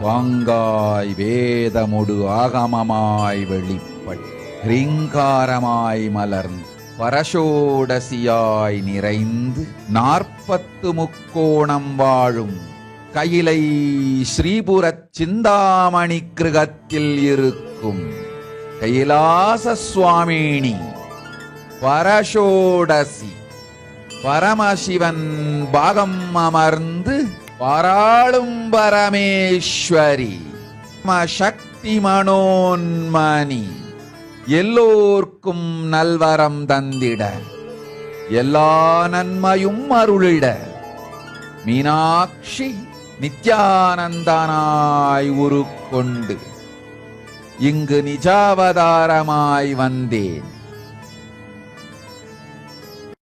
பாங்காய் வேதமுடு ஆகமமாய் வெளிப்பட் ரீங்காரமாய் மலர்ந்து பரசோடசியாய் நிறைந்து 40 முக்கோணம் வாழும் கையிலை ஸ்ரீபுரச் சிந்தாமணி கிருகத்தில் இருக்கும் கைலாச சுவாமினி பரசோடசி பரமசிவன் பாகம் அமர்ந்து பாராளும் பரமேஸ்வரி சக்தி மனோன்மணி எல்லோர்க்கும் நல்வரம் தந்திட எல்லா நன்மையும் அருளிட மீனாட்சி நித்யானந்தனாய் உருக்கொண்டு இங்கு நிஜாவதாரமாய் வந்தேன்.